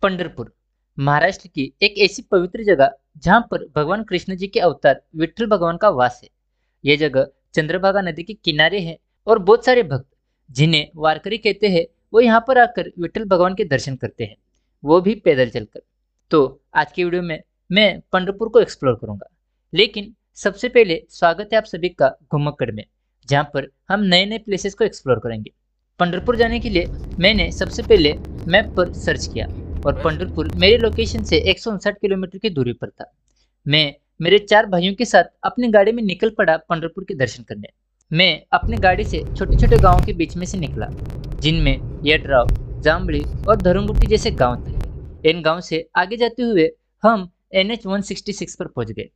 पंढरपुर महाराष्ट्र की एक ऐसी पवित्र जगह जहां पर भगवान कृष्ण जी के अवतार विठ्ठल भगवान का वास है। यह जगह चंद्रभागा नदी के किनारे है और बहुत सारे भक्त जिन्हें वारकरी कहते हैं वो यहाँ पर आकर विठ्ठल भगवान के दर्शन करते हैं, वो भी पैदल चलकर। तो आज की वीडियो में मैं पंढरपुर को एक्सप्लोर करूंगा, लेकिन सबसे पहले स्वागत है आप सभी का घुमक्कड़ में, जहाँ पर हम नए नए प्लेसेस को एक्सप्लोर करेंगे। पंढरपुर जाने के लिए मैंने सबसे पहले मैप पर सर्च किया और पंढरपुर मेरे लोकेशन से 159 किलोमीटर की दूरी पर था। मैं मेरे 4 भाइयों के साथ अपनी गाड़ी में निकल पड़ा पंढरपुर के दर्शन करने। मैं अपनी गाड़ी से छोटे छोटे गांवों के बीच में से निकला, जिनमें येडराव, जांबड़ी और धर्मगुट्टी जैसे गांव थे। इन गांव से आगे जाते हुए हम NH 166 पर पहुंच गए।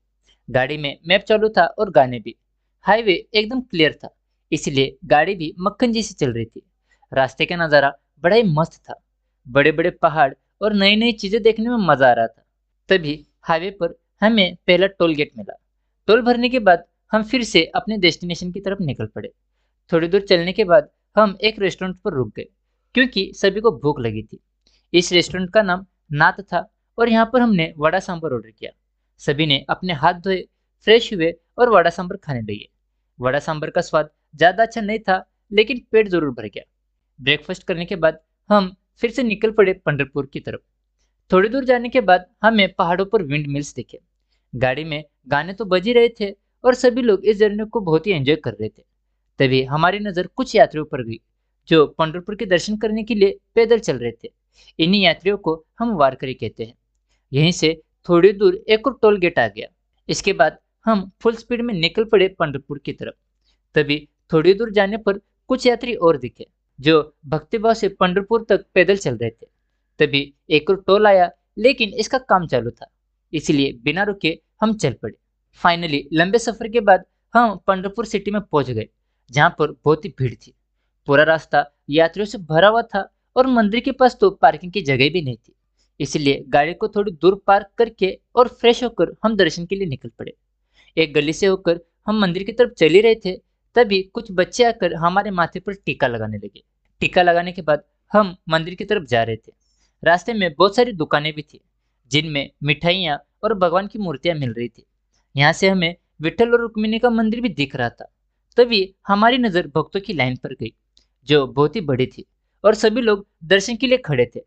गाड़ी में मैप चालू था और गाने भी। हाईवे एकदम क्लियर था, इसलिए गाड़ी भी मक्खन जैसी चल रही थी। रास्ते का नज़ारा बड़ा ही मस्त था, बड़े बड़े पहाड़ और नई नई चीजें देखने में मजा आ रहा था। तभी हाईवे पर हमें पहला टोल गेट मिला। टोल भरने के बाद हम फिर से अपने डेस्टिनेशन की तरफ निकल पड़े। थोड़ी दूर चलने के बाद हम एक रेस्टोरेंट पर रुक गए, क्योंकि सभी को भूख लगी थी। इस रेस्टोरेंट का नाम नाथ था और यहाँ पर हमने वड़ा सांभर ऑर्डर किया। सभी ने अपने हाथ धोए, फ्रेश हुए और वड़ा सांभर खाने लगे। वड़ा सांभर का स्वाद ज्यादा अच्छा नहीं था, लेकिन पेट जरूर भर गया। ब्रेकफास्ट करने के बाद हम फिर से निकल पड़े पंढरपुर की तरफ। थोड़ी दूर जाने के बाद हमें पहाड़ों पर विंड मिल्स दिखे। गाड़ी में गाने तो बज ही रहे थे और सभी लोग इस जर्नी को बहुत ही एंजॉय कर रहे थे। तभी हमारी नज़र कुछ यात्रियों पर गई, जो पंढरपुर के दर्शन करने के लिए पैदल चल रहे थे। इन्हीं यात्रियों को हम वारकरी कहते हैं। यहीं से थोड़ी दूर एक और टोल गेट आ गया। इसके बाद हम फुल स्पीड में निकल पड़े पंढरपुर की तरफ। तभी थोड़ी दूर जाने पर कुछ यात्री और दिखे, जो भक्तिभाव से पंढरपुर तक पैदल चल रहे थे। तभी एक और टोल आया, लेकिन इसका काम चालू था, इसलिए बिना रुके हम चल पड़े। फाइनली लंबे सफर के बाद हम पंढरपुर सिटी में पहुंच गए, जहां पर बहुत ही भीड़ थी। पूरा रास्ता यात्रियों से भरा हुआ था और मंदिर के पास तो पार्किंग की जगह भी नहीं थी, इसलिए गाड़ी को थोड़ी दूर पार्क करके और फ्रेश होकर हम दर्शन के लिए निकल पड़े। एक गली से होकर हम मंदिर की तरफ चल ही रहे थे, तभी कुछ बच्चे आकर हमारे माथे पर टीका लगाने लगे। टीका लगाने के बाद हम मंदिर की तरफ जा रहे थे। रास्ते में बहुत सारी दुकानें भी थी, जिनमें मिठाइयाँ और भगवान की मूर्तियां मिल रही थी। यहाँ से हमें विठल और रुक्मिणी का मंदिर भी दिख रहा था। तभी हमारी नज़र भक्तों की लाइन पर गई, जो बहुत ही बड़ी थी और सभी लोग दर्शन के लिए खड़े थे।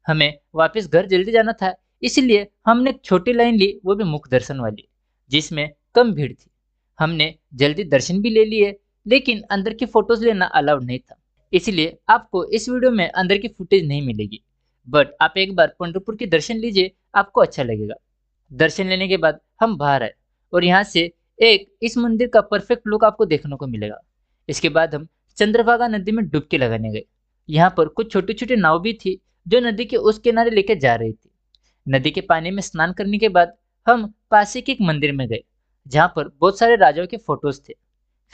हमें वापस घर जल्दी जाना था, इसलिए हमने एक छोटी लाइन ली, वो भी मुख दर्शन वाली, जिसमें कम भीड़ थी। हमने जल्दी दर्शन भी ले लिए, लेकिन अंदर की फोटोज लेना अलाउड नहीं था, इसलिए आपको इस वीडियो में अंदर की फुटेज नहीं मिलेगी। बट आप एक बार पंढरपुर के दर्शन लीजिए, आपको अच्छा लगेगा। दर्शन लेने के बाद हम बाहर आए और यहाँ से एक इस मंदिर का परफेक्ट लुक आपको देखने को मिलेगा। इसके बाद हम चंद्रभागा नदी में डुबकी लगाने गए। यहाँ पर कुछ छोटी छोटी नाव भी थी, जो नदी के उस किनारे लेके जा रही थी। नदी के पानी में स्नान करने के बाद हम पास ही के एक मंदिर में गए, जहाँ पर बहुत सारे राजाओं के फोटोज थे।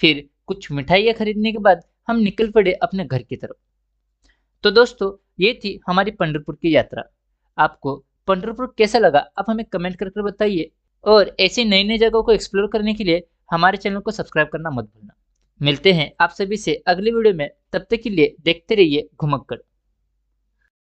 फिर कुछ मिठाइयाँ खरीदने के बाद हम निकल पड़े अपने घर की तरफ। तो दोस्तों, ये थी हमारी पंढरपुर की यात्रा। आपको पंढरपुर कैसा लगा, आप हमें कमेंट करके बताइए। और ऐसी नई नई जगहों को एक्सप्लोर करने के लिए हमारे चैनल को सब्सक्राइब करना मत भूलना। मिलते हैं आप सभी से अगली वीडियो में, तब तक के लिए देखते रहिए घुमक्कड़।